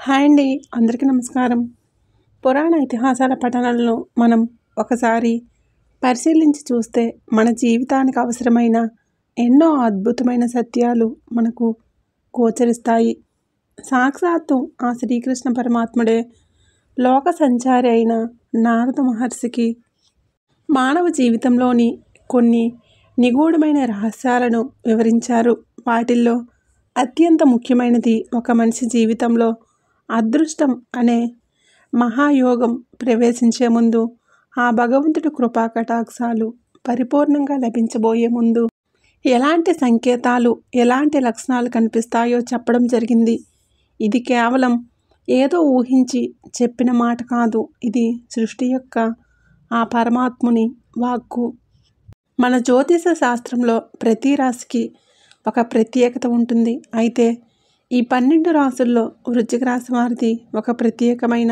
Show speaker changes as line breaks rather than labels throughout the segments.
Hi అండి. అందరికీ నమస్కారం. పురాణ ఇతిహాసాల పఠనంలో మనం ఒకసారి పరిశీలించి చూస్తే మన జీవితానికి అవసరమైన ఎన్నో అద్భుతమైన సత్యాలు మనకు గోచరిస్తాయి. సాక్షాత్తు ఆ శ్రీకృష్ణ పరమాత్ముడే లోక సంచారి అయిన నారద మహర్షికి మానవ జీవితంలోని కొన్ని నిగూఢమైన రహస్యాలను వివరించారు. వాటిల్లో అత్యంత ముఖ్యమైనది ఒక మనిషి జీవితంలో అదృష్టం అనే మహాయోగం ప్రవేశించే ముందు, ఆ భగవంతుడి కృపా కటాక్షాలు పరిపూర్ణంగా లభించబోయే ముందు ఎలాంటి సంకేతాలు, ఎలాంటి లక్షణాలు కనిపిస్తాయో చెప్పడం జరిగింది. ఇది కేవలం ఏదో ఊహించి చెప్పిన మాట కాదు. ఇది సృష్టి యొక్క ఆ పరమాత్ముని వాక్కు. మన జ్యోతిష శాస్త్రంలో ప్రతి రాశికి ఒక ప్రత్యేకత ఉంటుంది. అయితే ఈ 12 రాసుల్లో వృశ్చిక రాశి వారిది ఒక ప్రత్యేకమైన,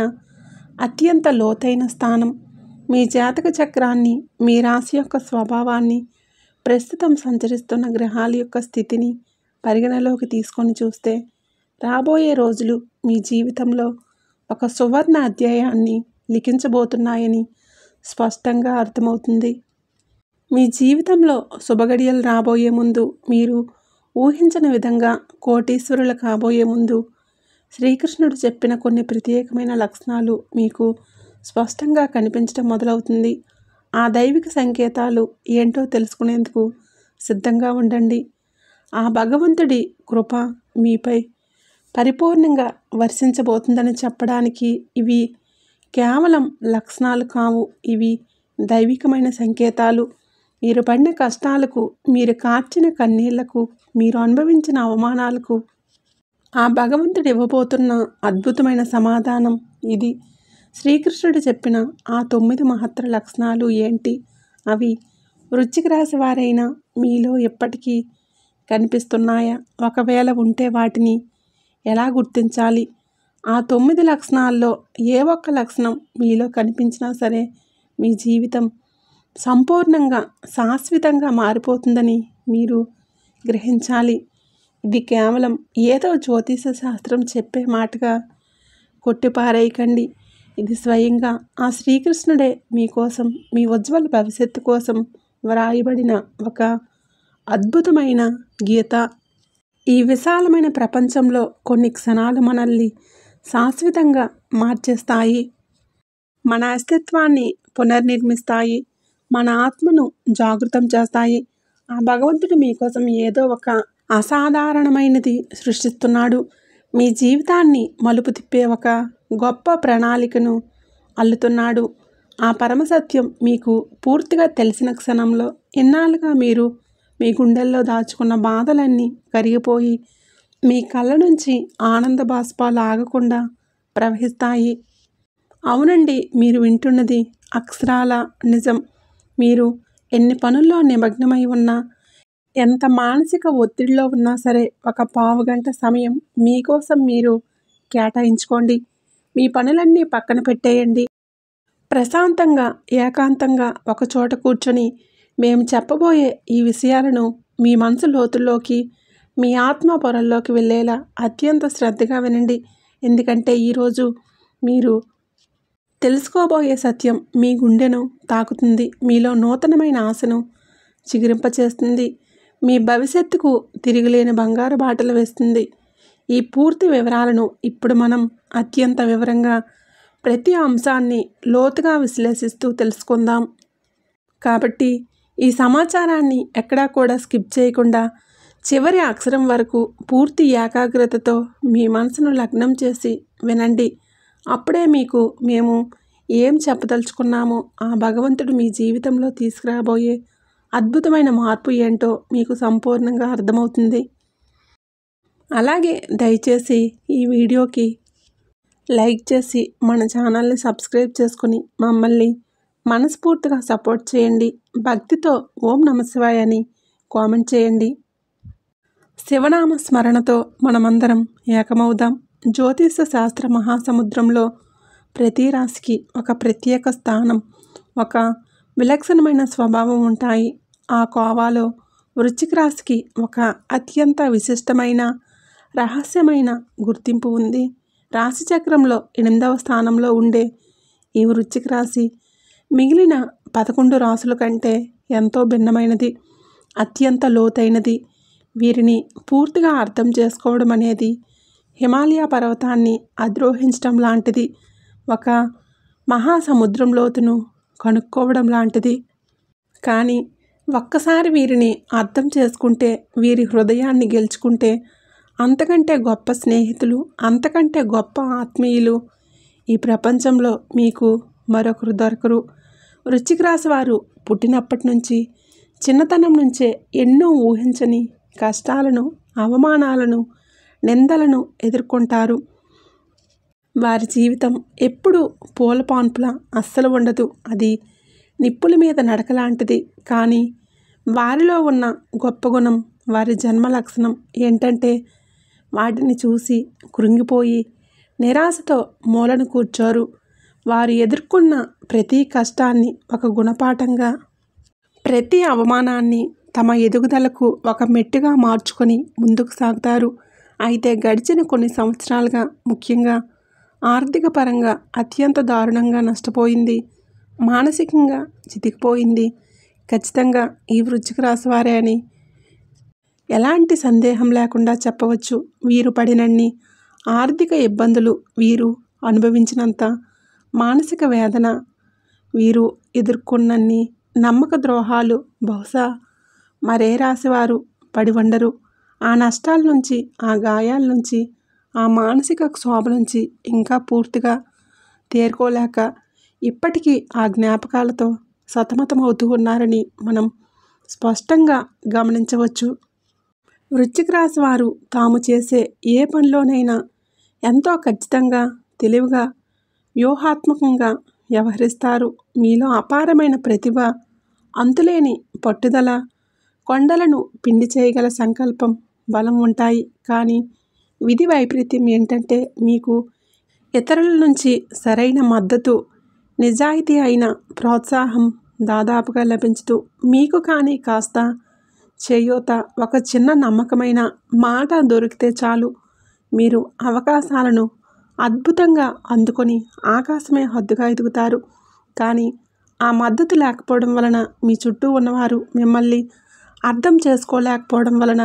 అత్యంత లోతైన స్థానం. మీ జాతక చక్రాన్ని, మీ రాశి యొక్క స్వభావాన్ని, ప్రస్తుతం సంచరిస్తున్న గ్రహాల యొక్క స్థితిని పరిగణలోకి తీసుకొని చూస్తే రాబోయే రోజులు మీ జీవితంలో ఒక సువర్ణ అధ్యాయాన్ని లిఖించబోతున్నాయని స్పష్టంగా అర్థమవుతుంది. మీ జీవితంలో శుభగడియలు రాబోయే ముందు, మీరు ఊహించని విధంగా కోటీశ్వరులు కాబోయే ముందు, శ్రీకృష్ణుడు చెప్పిన కొన్ని ప్రత్యేకమైన లక్షణాలు మీకు స్పష్టంగా కనిపించడం మొదలవుతుంది. ఆ దైవిక సంకేతాలు ఏంటో తెలుసుకునేందుకు సిద్ధంగా ఉండండి. ఆ భగవంతుడి కృప మీపై పరిపూర్ణంగా వర్షించబోతుందని చెప్పడానికి ఇవి కేవలం లక్షణాలు కావు. ఇవి దైవికమైన సంకేతాలు. మీరు పడిన కష్టాలకు, మీరు కార్చిన కన్నీళ్లకు, మీరు అనుభవించిన అవమానాలకు ఆ భగవంతుడు ఇవ్వబోతున్న అద్భుతమైన సమాధానం ఇది. శ్రీకృష్ణుడు చెప్పిన ఆ 9 మహత్తర లక్షణాలు ఏంటి? అవి వృశ్చిక రాశి వారైన మీలో ఎప్పటికీ కనిపిస్తున్నాయా? ఒకవేళ ఉంటే వాటిని ఎలా గుర్తించాలి? ఆ 9 లక్షణాల్లో ఏ ఒక్క లక్షణం మీలో కనిపించినా సరే మీ జీవితం సంపూర్ణంగా, శాశ్వతంగా మారిపోతుందని మీరు గ్రహించాలి. ఇది కేవలం ఏదో జ్యోతిష శాస్త్రం చెప్పే మాటగా కొట్టిపారేయకండి. ఇది స్వయంగా ఆ శ్రీకృష్ణుడే మీకోసం, మీ ఉజ్వల భవిష్యత్తు కోసం వ్రాయబడిన ఒక అద్భుతమైన గీత. ఈ విశాలమైన ప్రపంచంలో కొన్ని క్షణాలు మనల్ని శాశ్వతంగా మార్చేస్తాయి. మన అస్తిత్వాన్ని పునర్నిర్మిస్తాయి. మన ఆత్మను జాగృతం చేస్తాయి. ఆ భగవంతుడు మీకోసం ఏదో ఒక అసాధారణమైనది సృష్టిస్తున్నాడు. మీ జీవితాన్ని మలుపు తిప్పే ఒక గొప్ప ప్రణాళికను అల్లుతున్నాడు. ఆ పరమసత్యం మీకు పూర్తిగా తెలిసిన క్షణంలో ఇన్నాళ్ళుగా మీరు మీ గుండెల్లో దాచుకున్న బాధలన్నీ కరిగిపోయి మీ కళ్ళ నుంచి ఆనంద బాష్పాలు ఆగకుండా ప్రవహిస్తాయి. అవునండి, మీరు వింటున్నది అక్షరాల నిజం. మీరు ఎన్ని పనుల్లో నిమగ్నమై ఉన్నా, ఎంత మానసిక ఒత్తిడిలో ఉన్నా సరే, ఒక పావుగంట సమయం మీకోసం మీరు కేటాయించుకోండి. మీ పనులన్నీ పక్కన పెట్టేయండి. ప్రశాంతంగా, ఏకాంతంగా ఒకచోట కూర్చొని మేము చెప్పబోయే ఈ విషయాలను మీ మనసు లోతుల్లోకి, మీ ఆత్మ పొరల్లోకి వెళ్ళేలా అత్యంత శ్రద్ధగా వినండి. ఎందుకంటే ఈరోజు మీరు తెలుసుకోబోయే సత్యం మీ గుండెను తాకుతుంది. మీలో నూతనమైన ఆశను చిగురింపచేస్తుంది. మీ భవిష్యత్తుకు తిరిగిలేని బంగారు బాటలు వేస్తుంది. ఈ పూర్తి వివరాలను ఇప్పుడు మనం అత్యంత వివరంగా ప్రతి అంశాన్ని లోతుగా విశ్లేషిస్తూ తెలుసుకుందాం. కాబట్టి ఈ సమాచారాన్ని ఎక్కడా కూడా స్కిప్ చేయకుండా చివరి అక్షరం వరకు పూర్తి ఏకాగ్రతతో మీ మనసును లగ్నం చేసి వినండి. అప్పుడే మీకు మేము ఏం చెప్పదలుచుకున్నామో, ఆ భగవంతుడు మీ జీవితంలో తీసుకురాబోయే అద్భుతమైన మార్పు ఏంటో మీకు సంపూర్ణంగా అర్థమవుతుంది. అలాగే దయచేసి ఈ వీడియోకి లైక్ చేసి మన ఛానల్ని సబ్స్క్రైబ్ చేసుకుని మమ్మల్ని మనస్ఫూర్తిగా సపోర్ట్ చేయండి. భక్తితో ఓం నమశివాయ అని కామెంట్ చేయండి. శివనామ స్మరణతో మనమందరం ఏకమవుదాం. జ్యోతిష శాస్త్ర మహాసముద్రంలో ప్రతి రాశికి ఒక ప్రత్యేక స్థానం, ఒక విలక్షణమైన స్వభావం ఉంటాయి. ఆ కోవాలో వృశ్చిక రాశికి ఒక అత్యంత విశిష్టమైన, రహస్యమైన గుర్తింపు ఉంది. రాశిచక్రంలో 8వ స్థానంలో ఉండే ఈ వృశ్చిక రాశి మిగిలిన 11 రాశుల కంటే ఎంతో భిన్నమైనది, అత్యంత లోతైనది. వీరిని పూర్తిగా అర్థం చేసుకోవడం అనేది హిమాలయ పర్వతాన్ని అధిరోహించడం లాంటిది, ఒక మహాసముద్రం లోతును కనుక్కోవడం లాంటిది. కానీ ఒక్కసారి వీరిని అర్థం చేసుకుంటే, వీరి హృదయాన్ని గెలుచుకుంటే, అంతకంటే గొప్ప స్నేహితులు, అంతకంటే గొప్ప ఆత్మీయులు ఈ ప్రపంచంలో మీకు మరొకరు దొరకరు. వృశ్చిక రాశి వారు పుట్టినప్పటి నుంచి, చిన్నతనం నుంచే ఎన్నో ఊహించని కష్టాలను, అవమానాలను, నిందలను ఎదుర్కొంటారు. వారి జీవితం ఎప్పుడూ పూలపాన్పులా అస్సలు ఉండదు. అది నిప్పుల మీద నడక లాంటిది. కానీ వారిలో ఉన్న గొప్ప గుణం, వారి జన్మ లక్షణం ఏంటంటే, వాటిని చూసి కృంగిపోయి నిరాశతో మూలను కూర్చోరు. వారు ఎదుర్కొన్న ప్రతి కష్టాన్ని ఒక గుణపాఠంగా, ప్రతి అవమానాన్ని తమ ఎదుగుదలకు ఒక మెట్టుగా మార్చుకొని ముందుకు సాగుతారు. అయితే గడిచిన కొన్ని సంవత్సరాలుగా, ముఖ్యంగా ఆర్థిక పరంగా అత్యంత దారుణంగా నష్టపోయింది, మానసికంగా చితికిపోయింది ఖచ్చితంగా ఈ వృశ్చిక రాశి వారే అని ఎలాంటి సందేహం లేకుండా చెప్పవచ్చు. వీరు పడినన్ని ఆర్థిక ఇబ్బందులు, వీరు అనుభవించినంత మానసిక వేదన, వీరు ఎదుర్కొన్నన్ని నమ్మక ద్రోహాలు బహుశా మరే రాశివారు పడి ఉండరు. ఆ నష్టాల నుంచి, ఆ గాయాల నుంచి, ఆ మానసిక క్షోభ నుంచి ఇంకా పూర్తిగా తేరుకోలేక ఇప్పటికీ ఆ జ్ఞాపకాలతో సతమతమవుతూ ఉన్నారని మనం స్పష్టంగా గమనించవచ్చు. వృశ్చిక రాశి వారు తాము చేసే ఏ పనిలోనైనా ఎంతో ఖచ్చితంగా, తెలివిగా, వ్యూహాత్మకంగా వ్యవహరిస్తారు. మీలో అపారమైన ప్రతిభ, అంతులేని పట్టుదల, కొండలను పిండి చేయగల సంకల్పం, బలం ఉంటాయి. కానీ విధి వైపరీత్యం ఏంటంటే, మీకు ఇతరుల నుంచి సరైన మద్దతు, నిజాయితీ అయిన ప్రోత్సాహం దాదాపుగా లభించదు. మీకు కానీ కాస్త చేయూత, ఒక చిన్న నమ్మకమైన మాట దొరికితే చాలు, మీరు అవకాశాలను అద్భుతంగా అందుకొని ఆకాశమే హద్దుగా ఎదుగుతారు. కానీ ఆ మద్దతు లేకపోవడం వలన, మీ చుట్టూ ఉన్నవారు మిమ్మల్ని అర్థం చేసుకోలేకపోవడం వలన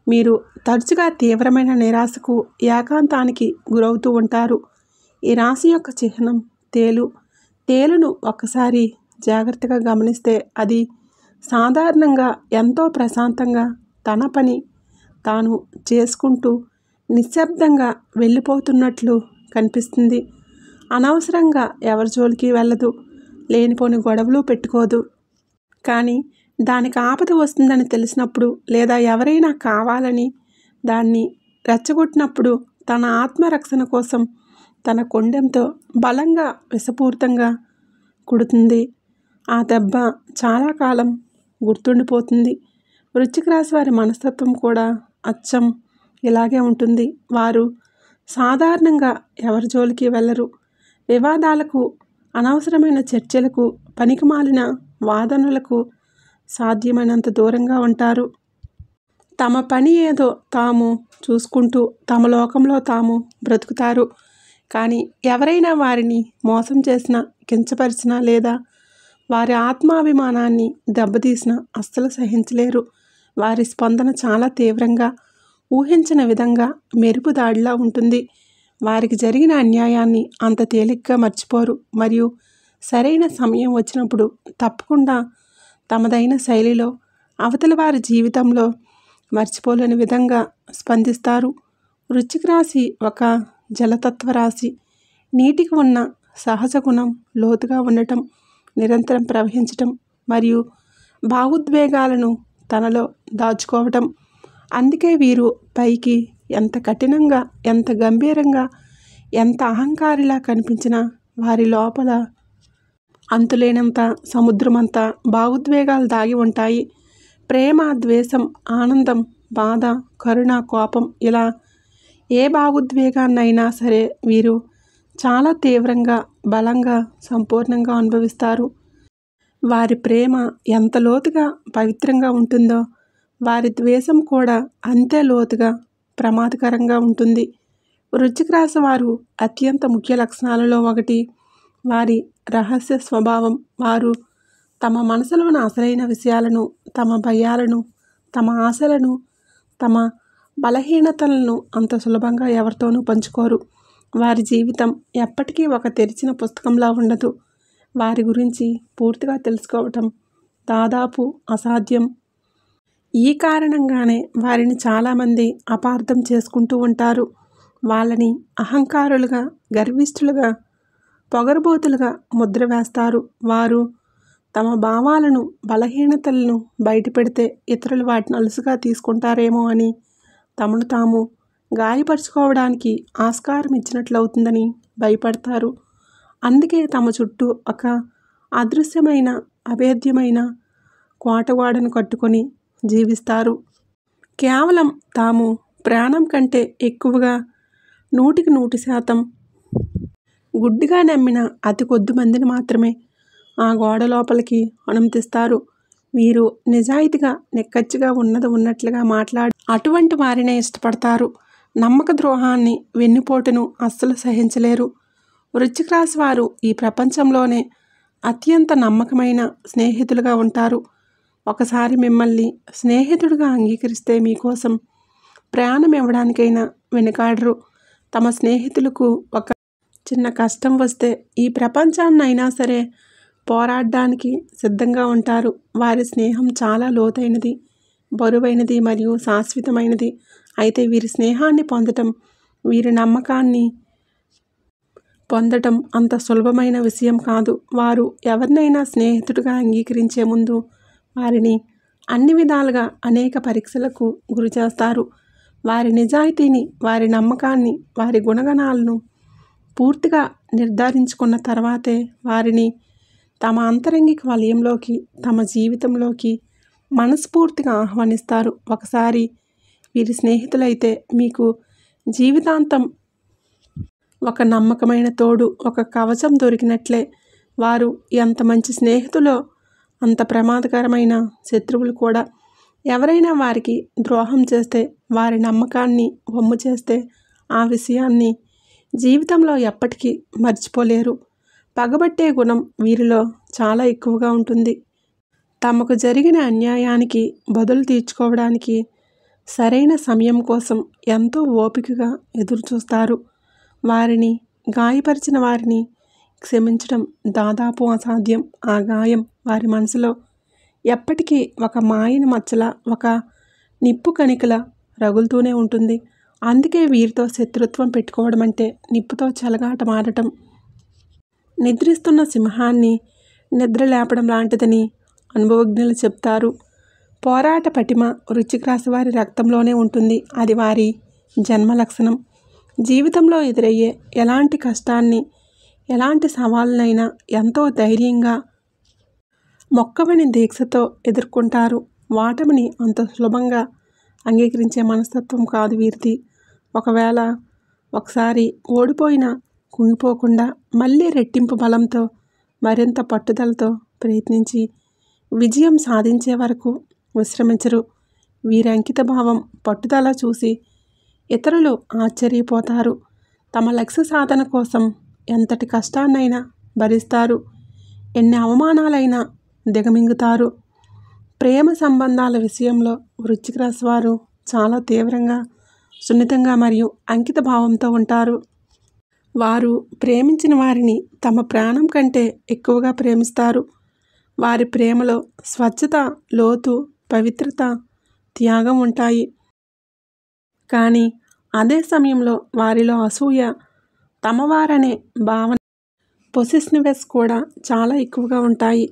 మీరు తరచుగా తీవ్రమైన నిరాశకు, ఏకాంతానికి గురవుతూ ఉంటారు. ఈ రాశి యొక్క చిహ్నం తేలు. తేలును ఒక్కసారి జాగ్రత్తగా గమనిస్తే అది సాధారణంగా ఎంతో ప్రశాంతంగా తన పని తాను చేసుకుంటూ నిశ్శబ్దంగా వెళ్ళిపోతున్నట్లు కనిపిస్తుంది. అనవసరంగా ఎవరి జోలికి వెళ్ళదు, లేనిపోని గొడవలు పెట్టుకోదు. కానీ దానికి ఆపద వస్తుందని తెలిసినప్పుడు, లేదా ఎవరైనా కావాలని దాన్ని రెచ్చగొట్టినప్పుడు తన ఆత్మరక్షణ కోసం తన కొండెంతో బలంగా, విషపూరితంగా కుడుతుంది. ఆ దెబ్బ చాలా కాలం గుర్తుండిపోతుంది. వృశ్చిక రాశి వారి మనస్తత్వం కూడా అచ్చం ఇలాగే ఉంటుంది. వారు సాధారణంగా ఎవరి జోలికి వెళ్ళరు. వివాదాలకు, అనవసరమైన చర్చలకు, పనికిమాలిన వాదనలకు సాధ్యమైనంత దూరంగా ఉంటారు. తమ పని ఏదో తాము చూసుకుంటూ తమ లోకంలో తాము బ్రతుకుతారు. కానీ ఎవరైనా వారిని మోసం చేసినా, కించపరిచినా, లేదా వారి ఆత్మాభిమానాన్ని దెబ్బతీసినా అస్సలు సహించలేరు. వారి స్పందన చాలా తీవ్రంగా, ఊహించని విధంగా మెరుపు దాడిలా ఉంటుంది. వారికి జరిగిన అన్యాయాన్ని అంత తేలిగ్గా మర్చిపోరు. మరియు సరైన సమయం వచ్చినప్పుడు తప్పకుండా తమదైన శైలిలో అవతలి వారి జీవితంలో మర్చిపోలేని విధంగా స్పందిస్తారు. వృశ్చిక రాశి ఒక జలతత్వ రాశి. నీటికి ఉన్న సహజ గుణం లోతుగా ఉండటం, నిరంతరం ప్రవహించటం మరియు భావోద్వేగాలను తనలో దాచుకోవటం. అందుకే వీరు పైకి ఎంత కఠినంగా, ఎంత గంభీరంగా, ఎంత అహంకారిలా కనిపించినా వారి లోపల అంతులేనంత సముద్రమంత భావోద్వేగాలు దాగి ఉంటాయి. ప్రేమ, ద్వేషం, ఆనందం, బాధ, కరుణ, కోపం, ఇలా ఏ భావోద్వేగాన్నైనా సరే వీరు చాలా తీవ్రంగా, బలంగా, సంపూర్ణంగా అనుభవిస్తారు. వారి ప్రేమ ఎంత లోతుగా, పవిత్రంగా ఉంటుందో వారి ద్వేషం కూడా అంతే లోతుగా, ప్రమాదకరంగా ఉంటుంది. వృశ్చిక రాశి వారు అత్యంత ముఖ్య లక్షణాలలో ఒకటి వారి రహస్య స్వభావం. వారు తమ మనసులోని అసలైన విషయాలను, తమ భయాలను, తమ ఆశలను, తమ బలహీనతలను అంత సులభంగా ఎవరితోనూ పంచుకోరు. వారి జీవితం ఎప్పటికీ ఒక తెరిచిన పుస్తకంలా ఉండదు. వారి గురించి పూర్తిగా తెలుసుకోవటం దాదాపు అసాధ్యం. ఈ కారణంగానే వారిని చాలామంది అపార్థం చేసుకుంటూ ఉంటారు. వాళ్ళని అహంకారులుగా, గర్విష్ఠులుగా, పొగరుబోతులుగా ముద్ర వేస్తారు. వారు తమ భావాలను, బలహీనతలను బయటపెడితే ఇతరులు వాటిని అలుసుగా తీసుకుంటారేమో అని తమను తాము గాయపరుచుకోవడానికి ఆస్కారం ఇచ్చినట్లవుతుందని భయపడతారు. అందుకే తమ చుట్టూ ఒక అదృశ్యమైన, అభేద్యమైన కోటగోడను కట్టుకొని జీవిస్తారు. కేవలం తాము ప్రాణం కంటే ఎక్కువగా 100% గుడ్డిగా నమ్మిన అతి కొద్ది మందిని మాత్రమే ఆ గోడ లోపలికి అనుమతిస్తారు. వీరు నిజాయితీగా, నిక్కచ్చిగా ఉన్నది ఉన్నట్లుగా మాట్లాడి అటువంటి వారినే ఇష్టపడతారు. నమ్మక ద్రోహాన్ని, వెన్నుపోటును అస్సలు సహించలేరు. వృశ్చిక రాశి వారు ఈ ప్రపంచంలోనే అత్యంత నమ్మకమైన స్నేహితులుగా ఉంటారు. ఒకసారి మిమ్మల్ని స్నేహితుడిగా అంగీకరిస్తే మీకోసం ప్రాణం ఇవ్వడానికైనా వెనుకాడరు. తమ స్నేహితులకు ఒక చిన్న కష్టం వస్తే ఈ ప్రపంచాన్నైనా సరే పోరాడడానికి సిద్ధంగా ఉంటారు. వారి స్నేహం చాలా లోతైనది, బరువైనది మరియు శాశ్వతమైనది. అయితే వీరి స్నేహాన్ని పొందటం, వీరి నమ్మకాన్ని పొందటం అంత సులభమైన విషయం కాదు. వారు ఎవరినైనా స్నేహితుడిగా అంగీకరించే ముందు వారిని అన్ని విధాలుగా అనేక పరీక్షలకు గురిచేస్తారు. వారి నిజాయితీని, వారి నమ్మకాన్ని, వారి గుణగణాలను పూర్తిగా నిర్ధారించుకున్న తర్వాతే వారిని తమ అంతరంగిక వలయంలోకి, తమ జీవితంలోకి మనస్ఫూర్తిగా ఆహ్వానిస్తారు. ఒకసారి వీరి స్నేహితులైతే మీకు జీవితాంతం ఒక నమ్మకమైన తోడు, ఒక కవచం దొరికినట్లే. వారు ఎంత మంచి స్నేహితులో అంత ప్రమాదకరమైన శత్రువులు కూడా. ఎవరైనా వారికి ద్రోహం చేస్తే, వారి నమ్మకాన్ని వమ్ము చేస్తే ఆ విషయాన్ని జీవితంలో ఎప్పటికీ మర్చిపోలేరు. పగబట్టే గుణం వీరిలో చాలా ఎక్కువగా ఉంటుంది. తమకు జరిగిన అన్యాయానికి బదులు తీర్చుకోవడానికి సరైన సమయం కోసం ఎంతో ఓపికగా ఎదురుచూస్తారు. వారిని గాయపరిచిన వారిని క్షమించడం దాదాపు అసాధ్యం. ఆ గాయం వారి మనసులో ఎప్పటికీ ఒక మాయని మచ్చల, ఒక నిప్పు కణికల రగులుతూనే ఉంటుంది. అందుకే వీరితో శత్రుత్వం పెట్టుకోవడం అంటే నిప్పుతో చెలగాటమాడటం, నిద్రిస్తున్న సింహాన్ని నిద్ర లేపడం లాంటిదని అనుభవజ్ఞులు చెప్తారు. పోరాట పటిమ వృశ్చిక రాశి వారి రక్తంలోనే ఉంటుంది. అది వారి జన్మ లక్షణం. జీవితంలో ఎదురయ్యే ఎలాంటి కష్టాన్ని, ఎలాంటి సవాళ్ళనైనా ఎంతో ధైర్యంగా, మొక్కవని దీక్షతో ఎదుర్కొంటారు. వాటమిని అంత సులభంగా అంగీకరించే మనస్తత్వం కాదు వీరిది. ఒకవేళ ఒకసారి ఓడిపోయినా కుంగిపోకుండా మళ్ళీ రెట్టింపు బలంతో, మరింత పట్టుదలతో ప్రయత్నించి విజయం సాధించే వరకు విశ్రమించరు. వీరి అంకిత భావం, పట్టుదల చూసి ఇతరులు ఆశ్చర్యపోతారు. తమ లక్ష్య సాధన కోసం ఎంతటి కష్టాన్నైనా భరిస్తారు. ఎన్ని అవమానాలైనా దిగమింగుతారు. ప్రేమ సంబంధాల విషయంలో వృశ్చిక రాశి వారు చాలా తీవ్రంగా, సున్నితంగా మరియు అంకిత భావంతో ఉంటారు. వారు ప్రేమించిన వారిని తమ ప్రాణం కంటే ఎక్కువగా ప్రేమిస్తారు. వారి ప్రేమలో స్వచ్ఛత, లోతు, పవిత్రత, త్యాగం ఉంటాయి. కానీ అదే సమయంలో వారిలో అసూయ, తమవారనే భావన, పొసెసివ్నెస్ కూడా చాలా ఎక్కువగా ఉంటాయి.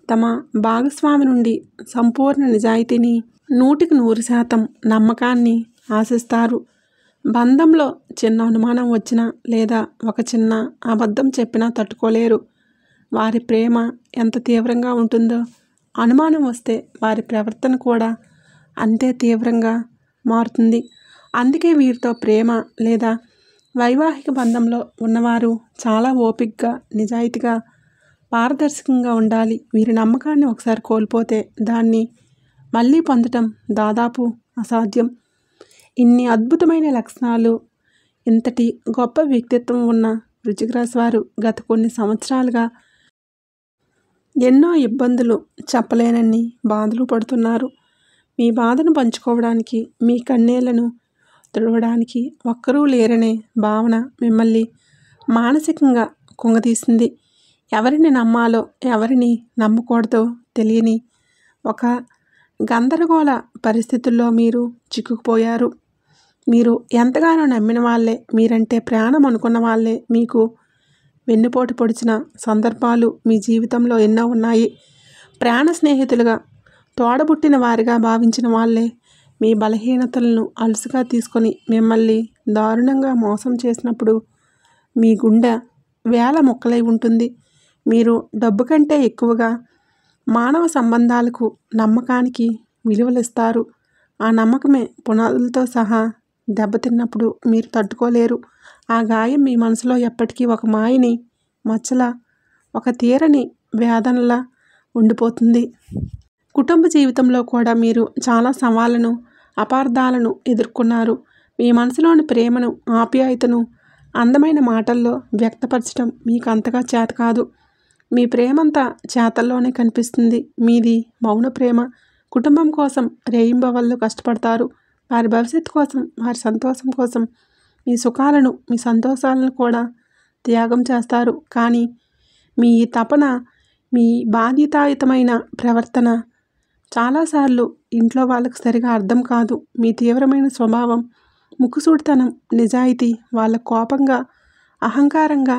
తమ భాగస్వామి నుండి సంపూర్ణ నిజాయితీని, 100% నమ్మకాన్ని ఆశిస్తారు. బంధంలో చిన్న అనుమానం వచ్చినా లేదా ఒక చిన్న అబద్ధం చెప్పినా తట్టుకోలేరు. వారి ప్రేమ ఎంత తీవ్రంగా ఉంటుందో అనుమానం వస్తే వారి ప్రవర్తన కూడా అంతే తీవ్రంగా మారుతుంది. అందుకే వీరితో ప్రేమ లేదా వైవాహిక బంధంలో ఉన్నవారు చాలా ఓపికగా, నిజాయితీగా, పారదర్శకంగా ఉండాలి. వీరి నమ్మకాన్ని ఒకసారి కోల్పోతే దాన్ని మళ్ళీ పొందటం దాదాపు అసాధ్యం. ఇన్ని అద్భుతమైన లక్షణాలు, ఇంతటి గొప్ప వ్యక్తిత్వం ఉన్న వృశ్చిక రాశి వారు గత కొన్ని సంవత్సరాలుగా ఎన్నో ఇబ్బందులు, చెప్పలేనన్ని బాధలు పడుతున్నారు. మీ బాధను పంచుకోవడానికి, మీ కన్నీళ్లను తుడవడానికి ఒక్కరూ లేరనే భావన మిమ్మల్ని మానసికంగా కుంగతీసింది. ఎవరిని నమ్మాలో, ఎవరిని నమ్మకూడదో తెలియని ఒక గందరగోళ పరిస్థితుల్లో మీరు చిక్కుకుపోయారు. మీరు ఎంతగానో నమ్మిన వాళ్ళే, మీరంటే ప్రాణం అనుకున్న వాళ్ళే మీకు వెన్నుపోటు పొడిచిన సందర్భాలు మీ జీవితంలో ఎన్నో ఉన్నాయి. ప్రాణ స్నేహితులుగా, తోడబుట్టిన వారిగా భావించిన వాళ్ళే మీ బలహీనతలను అలుసుగా తీసుకొని మిమ్మల్ని దారుణంగా మోసం చేసినప్పుడు మీ గుండె వేల ముక్కలై ఉంటుంది. మీరు డబ్బు కంటే ఎక్కువగా మానవ సంబంధాలకు, నమ్మకానికి విలువలిస్తారు. ఆ నమ్మకమే పునాదులతో సహా దెబ్బతిన్నప్పుడు మీరు తట్టుకోలేరు. ఆ గాయం మీ మనసులో ఎప్పటికీ ఒక మాయని మచ్చలా, ఒక తీరని వేదనలా ఉండిపోతుంది. కుటుంబ జీవితంలో కూడా మీరు చాలా సవాళ్ళను, అపార్థాలను ఎదుర్కొన్నారు. మీ మనసులోని ప్రేమను, ఆప్యాయతను అందమైన మాటల్లో వ్యక్తపరచడం మీకు అంతగా చేత కాదు. మీ ప్రేమంతా చేతల్లోనే కనిపిస్తుంది. మీది మౌన ప్రేమ. కుటుంబం కోసం రేయింబవళ్ళు కష్టపడతారు. వారి భవిష్యత్తు కోసం, వారి సంతోషం కోసం మీ సుఖాలను, మీ సంతోషాలను కూడా త్యాగం చేస్తారు. కానీ మీ ఈ తపన, మీ బాధ్యతాయుతమైన ప్రవర్తన చాలాసార్లు ఇంట్లో వాళ్ళకు సరిగా అర్థం కాదు. మీ తీవ్రమైన స్వభావం, ముక్కుసూటితనం, నిజాయితీ వాళ్ళ కోపంగా, అహంకారంగా,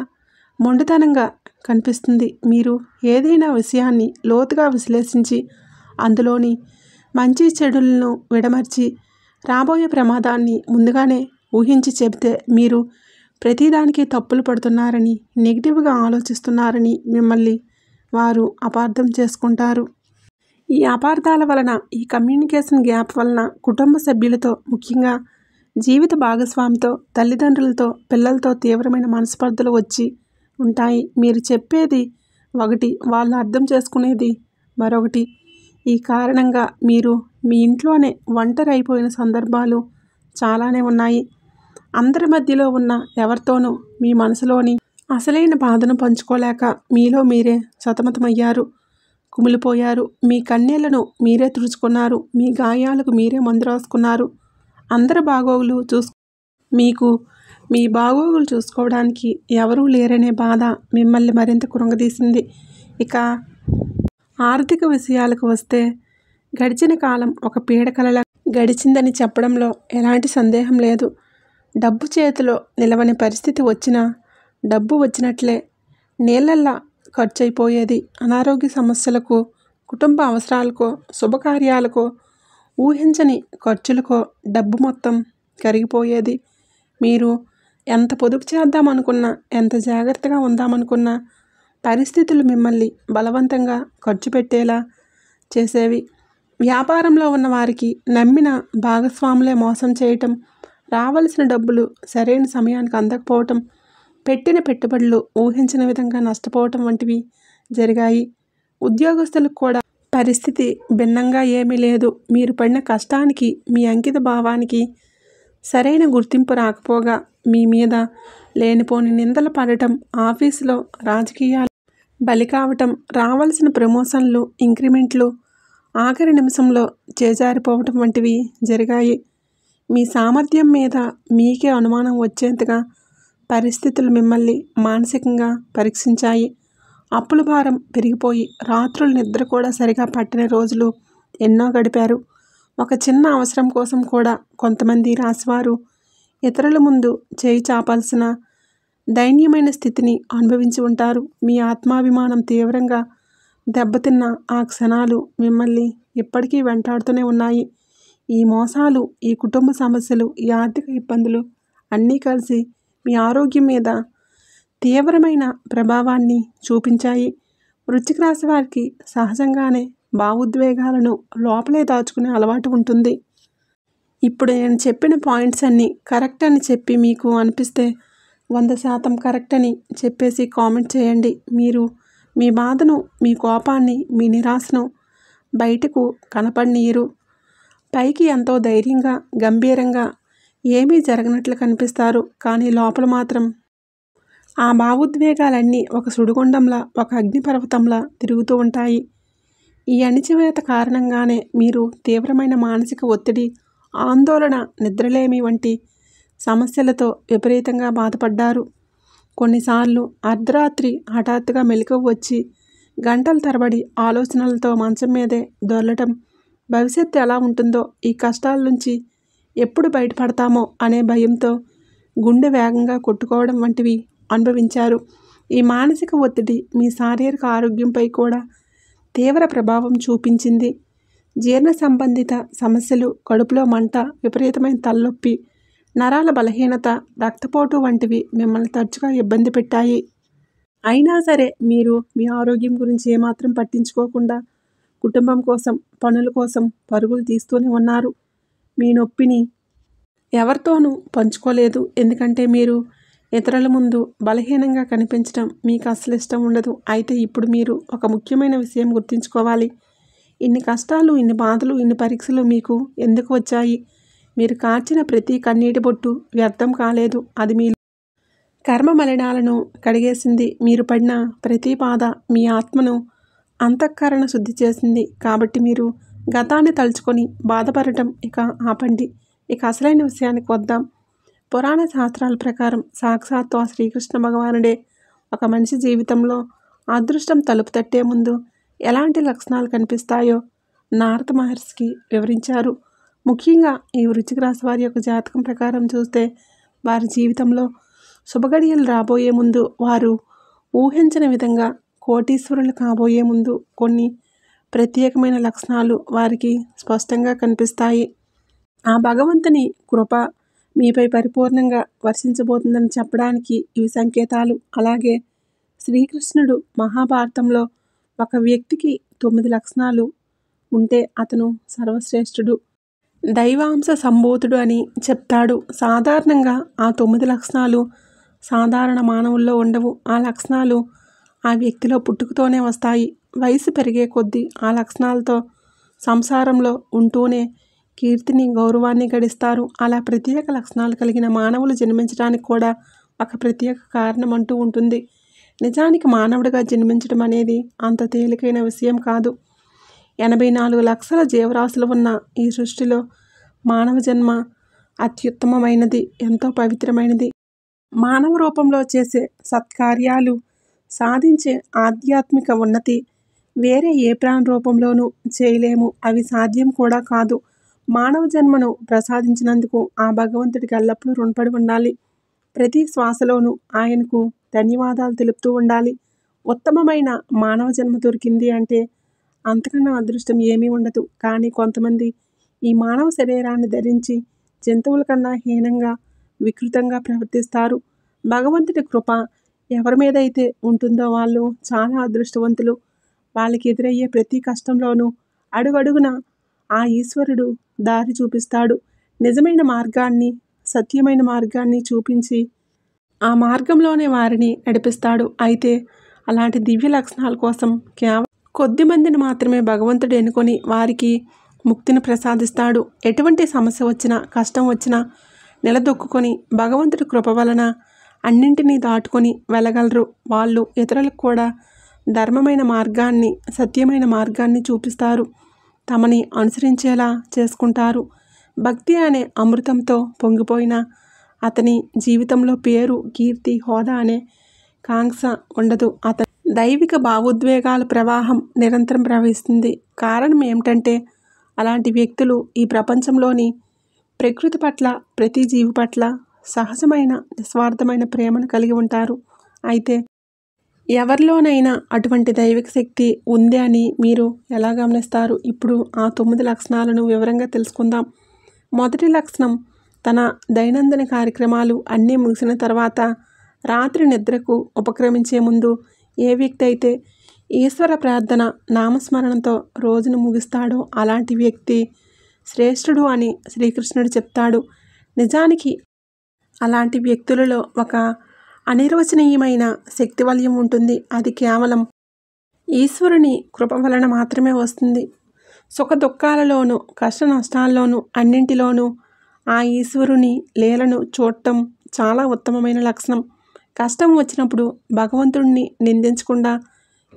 మొండితనంగా కనిపిస్తుంది. మీరు ఏదైనా విషయాన్ని లోతుగా విశ్లేషించి అందులోని మంచి చెడులను విడమర్చి రాబోయే ప్రమాదాన్ని ముందుగానే ఊహించి చెబితే మీరు ప్రతిదానికి తప్పులు పడుతున్నారని, నెగిటివ్గా ఆలోచిస్తున్నారని మిమ్మల్ని వారు అపార్థం చేసుకుంటారు. ఈ అపార్థాల వలన, ఈ కమ్యూనికేషన్ గ్యాప్ వలన కుటుంబ సభ్యులతో, ముఖ్యంగా జీవిత భాగస్వామితో, తల్లిదండ్రులతో, పిల్లలతో తీవ్రమైన మనస్పర్ధలు వచ్చి ఉంటాయి. మీరు చెప్పేది ఒకటి, వాళ్ళు అర్థం చేసుకునేది మరొకటి. ఈ కారణంగా మీరు మీ ఇంట్లోనే ఒంటరి అయిపోయిన సందర్భాలు చాలానే ఉన్నాయి. అందరి మధ్యలో ఉన్న ఎవరితోనూ మీ మనసులోని అసలైన బాధను పంచుకోలేక మీలో మీరే సతమతమయ్యారు, కుమిలిపోయారు. మీ కన్నీళ్లను మీరే తుడుచుకున్నారు. మీ గాయాలకు మీరే మందు రాసుకున్నారు. అందరి బాగోగులు మీకు మీ బాగోగులు చూసుకోవడానికి ఎవరూ లేరనే బాధ మిమ్మల్ని మరింత కృంగదీసింది. ఇక ఆర్థిక విషయాలకు వస్తే గడిచిన కాలం ఒక పీడకలలా గడిచిందని చెప్పడంలో ఎలాంటి సందేహం లేదు. డబ్బు చేతిలో నిలవని పరిస్థితి వచ్చినా డబ్బు వచ్చినట్లే నీళ్ళల్లా ఖర్చయిపోయేది. అనారోగ్య సమస్యలకు, కుటుంబ అవసరాలకో, శుభకార్యాలకో, ఊహించని ఖర్చులకో డబ్బు మొత్తం కరిగిపోయేది. మీరు ఎంత పొదుపు చేద్దామనుకున్నా, ఎంత జాగ్రత్తగా ఉందామనుకున్నా పరిస్థితులు మిమ్మల్ని బలవంతంగా ఖర్చు పెట్టేలా చేసేవి. వ్యాపారంలో ఉన్న వారికి నమ్మిన భాగస్వాములే మోసం చేయటం, రావలసిన డబ్బులు సరైన సమయానికి అందకపోవటం, పెట్టిన పెట్టుబడులు ఊహించిన విధంగా నష్టపోవటం వంటివి జరిగాయి. ఉద్యోగస్తులకు కూడా పరిస్థితి భిన్నంగా ఏమీ లేదు. మీరు పడిన కష్టానికి, మీ అంకిత భావానికి సరైన గుర్తింపు రాకపోగా మీ మీద లేనిపోని నిందలు పడటం, ఆఫీసులో రాజకీయాలు బలి కావటం, రావాల్సిన ప్రమోషన్లు, ఇంక్రిమెంట్లు ఆఖరి నిమిషంలో చేజారిపోవటం వంటివి జరిగాయి. మీ సామర్థ్యం మీద మీకే అనుమానం వచ్చేంతగా పరిస్థితులు మిమ్మల్ని మానసికంగా పరీక్షించాయి. అప్పుల భారం పెరిగిపోయి రాత్రులు నిద్ర కూడా సరిగా పట్టని రోజులు ఎన్నో గడిపారు. ఒక చిన్న అవసరం కోసం కూడా కొంతమంది రాశివారు ఇతరుల ముందు చేయి చాపాల్సిన దైన్యమైన స్థితిని అనుభవించి ఉంటారు. మీ ఆత్మాభిమానం తీవ్రంగా దెబ్బతిన్న ఆ క్షణాలు మిమ్మల్ని ఇప్పటికీ వెంటాడుతూనే ఉన్నాయి. ఈ మోసాలు, ఈ కుటుంబ సమస్యలు, ఈ ఆర్థిక ఇబ్బందులు అన్నీ కలిసి మీ ఆరోగ్యం మీద తీవ్రమైన ప్రభావాన్ని చూపించాయి. వృశ్చిక రాశి వారికి సహజంగానే భావోద్వేగాలను లోపలే దాచుకునే అలవాటు ఉంటుంది. ఇప్పుడు నేను చెప్పిన పాయింట్స్ అన్నీ కరెక్ట్ అని చెప్పి మీకు అనిపిస్తే 100% కరెక్ట్ అని చెప్పేసి కామెంట్ చేయండి. మీరు మీ బాధను, మీ కోపాన్ని, మీ నిరాశను బయటకు కనపడనీయరు. పైకి ఎంతో ధైర్యంగా, గంభీరంగా ఏమీ జరగనట్లు కనిపిస్తారు. కానీ లోపల మాత్రం ఆ భావోద్వేగాలన్నీ ఒక సుడిగుండంలా, ఒక అగ్నిపర్వతంలా తిరుగుతూ ఉంటాయి. ఈ అణిచివేత కారణంగానే మీరు తీవ్రమైన మానసిక ఒత్తిడి, ఆందోళన, నిద్రలేమి వంటి సమస్యలతో విపరీతంగా బాధపడ్డారు. కొన్నిసార్లు అర్ధరాత్రి హఠాత్తుగా మెలకువ వచ్చి గంటల తరబడి ఆలోచనలతో మంచం మీదే దొర్లటం, భవిష్యత్తు ఎలా ఉంటుందో, ఈ కష్టాల నుంచి ఎప్పుడు బయటపడతామో అనే భయంతో గుండె వేగంగా కొట్టుకోవడం వంటివి అనుభవించారు. ఈ మానసిక ఒత్తిడి మీ శారీరక ఆరోగ్యంపై కూడా తీవ్ర ప్రభావం చూపించింది. జీర్ణ సంబంధిత సమస్యలు, కడుపులో మంట, విపరీతమైన తలనొప్పి, నరాల బలహీనత, రక్తపోటు వంటివి మిమ్మల్ని తరచుగా ఇబ్బంది పెట్టాయి. అయినా సరే మీరు మీ ఆరోగ్యం గురించి ఏమాత్రం పట్టించుకోకుండా కుటుంబం కోసం, పనుల కోసం పరుగులు తీస్తూనే ఉన్నారు. మీ నొప్పిని ఎవరితోనూ పంచుకోలేదు. ఎందుకంటే మీరు ఇతరుల ముందు బలహీనంగా కనిపించడం మీకు అస్సలు ఇష్టం ఉండదు. అయితే ఇప్పుడు మీరు ఒక ముఖ్యమైన విషయం గుర్తుంచుకోవాలి. ఇన్ని కష్టాలు, ఇన్ని బాధలు, ఇన్ని పరీక్షలు మీకు ఎందుకు వచ్చాయి? మీరు కార్చిన ప్రతి కన్నీటి బొట్టు వ్యర్థం కాలేదు. అది మీ కర్మ మలినాలను కడిగేసింది. మీరు పడిన ప్రతి బాధ మీ ఆత్మను, అంతఃకరణ శుద్ధి చేసింది. కాబట్టి మీరు గతాన్ని తలుచుకొని బాధపడటం ఇక ఆపండి. ఇక అసలైన విషయానికి వద్దాం. పురాణ శాస్త్రాల ప్రకారం సాక్షాత్తు ఆ శ్రీకృష్ణ భగవానుడే ఒక మనిషి జీవితంలో అదృష్టం తలుపు తట్టే ముందు ఎలాంటి లక్షణాలు కనిపిస్తాయో నారద మహర్షికి వివరించారు. ముఖ్యంగా ఈ వృశ్చిక రాశి వారి యొక్క జాతకం ప్రకారం చూస్తే వారి జీవితంలో శుభగడియలు రాబోయే ముందు, వారు ఊహించని విధంగా కోటీశ్వరులు కాబోయే ముందు కొన్ని ప్రత్యేకమైన లక్షణాలు వారికి స్పష్టంగా కనిపిస్తాయి. ఆ భగవంతుని కృప మీపై పరిపూర్ణంగా వర్షించబోతుందని చెప్పడానికి ఇవి సంకేతాలు. అలాగే శ్రీకృష్ణుడు మహాభారతంలో ఒక వ్యక్తికి 9 లక్షణాలు ఉంటే అతను సర్వశ్రేష్ఠుడు, దైవాంశ సంభూతుడు అని చెప్తాడు. సాధారణంగా ఆ 9 లక్షణాలు సాధారణ మానవుల్లో ఉండవు. ఆ లక్షణాలు ఆ వ్యక్తిలో పుట్టుకతోనే వస్తాయి. వయసు పెరిగే కొద్దీ ఆ లక్షణాలతో సంసారంలో ఉంటూనే కీర్తిని, గౌరవాన్ని గడిస్తారు. అలా ప్రత్యేక లక్షణాలు కలిగిన మానవులు జన్మించడానికి కూడా ఒక ప్రత్యేక కారణం అంటూ ఉంటుంది. నిజానికి మానవుడిగా జన్మించడం అనేది అంత తేలికైన విషయం కాదు. 84 లక్షల జీవరాశులు ఉన్న ఈ సృష్టిలో మానవ జన్మ అత్యుత్తమమైనది, ఎంతో పవిత్రమైనది. మానవ రూపంలో చేసే సత్కార్యాలు, సాధించే ఆధ్యాత్మిక ఉన్నతి వేరే ఏ ప్రాణ రూపంలోనూ చేయలేము. అవి సాధ్యం కూడా కాదు. మానవ జన్మను ప్రసాదించినందుకు ఆ భగవంతుడికి ఎల్లప్పుడూ రుణపడి ఉండాలి. ప్రతి శ్వాసలోనూ ఆయనకు ధన్యవాదాలు తెలుపుతూ ఉండాలి. ఉత్తమమైన మానవ జన్మ దొరికింది అంటే అంతకన్నా అదృష్టం ఏమీ ఉండదు. కానీ కొంతమంది ఈ మానవ శరీరాన్ని ధరించి జంతువుల కన్నా హీనంగా, వికృతంగా ప్రవర్తిస్తారు. భగవంతుడి కృప ఎవరి మీద అయితే ఉంటుందో వాళ్ళు చాలా అదృష్టవంతులు. వాళ్ళకి ఎదురయ్యే ప్రతి కష్టంలోనూ అడుగడుగున ఆ ఈశ్వరుడు దారి చూపిస్తాడు. నిజమైన మార్గాన్ని, సత్యమైన మార్గాన్ని చూపించి ఆ మార్గంలోనే వారిని నడిపిస్తాడు. అయితే అలాంటి దివ్య లక్షణాల కోసం కేవలం కొద్ది మందిని మాత్రమే భగవంతుడు ఎన్నుకొని వారికి ముక్తిని ప్రసాదిస్తాడు. ఎటువంటి సమస్య వచ్చినా, కష్టం వచ్చినా నిలదొక్కుని భగవంతుడి కృప వలన అన్నింటినీ దాటుకొని వెళ్ళగలరు. వాళ్ళు ఇతరులకు కూడా ధర్మమైన మార్గాన్ని, సత్యమైన మార్గాన్ని చూపిస్తారు. తమని అనుసరించేలా చేసుకుంటారు. భక్తి అనే అమృతంతో పొంగిపోయిన అతని జీవితంలో పేరు, కీర్తి, హోదా అనే కాంక్ష ఉండదు. అతని దైవిక భావోద్వేగాల ప్రవాహం నిరంతరం ప్రవహిస్తుంది. కారణం ఏమిటంటే అలాంటి వ్యక్తులు ఈ ప్రపంచంలోని ప్రకృతి పట్ల, ప్రతి జీవి పట్ల సహజమైన, నిస్వార్థమైన ప్రేమను కలిగి ఉంటారు. అయితే ఎవరిలోనైనా అటువంటి దైవిక శక్తి ఉంది అని మీరు ఎలా గమనిస్తారు? ఇప్పుడు ఆ 9 లక్షణాలను వివరంగా తెలుసుకుందాం. మొదటి లక్షణం, తన దైనందిన కార్యక్రమాలు అన్నీ ముగిసిన తర్వాత రాత్రి నిద్రకు ఉపక్రమించే ముందు ఏ వ్యక్తి అయితే ఈశ్వర ప్రార్థన, నామస్మరణతో రోజును ముగిస్తాడో అలాంటి వ్యక్తి శ్రేష్ఠుడు అని శ్రీకృష్ణుడు చెప్తాడు. నిజానికి అలాంటి వ్యక్తులలో ఒక అనిర్వచనీయమైన శక్తివలయం ఉంటుంది. అది కేవలం ఈశ్వరుని కృప వలన మాత్రమే వస్తుంది. సుఖ దుఃఖాలలోనూ, కష్ట నష్టాల్లోనూ, అన్నింటిలోనూ ఆ ఈశ్వరుని లీలను చూడటం చాలా ఉత్తమమైన లక్షణం. కష్టం వచ్చినప్పుడు భగవంతుడిని నిందించకుండా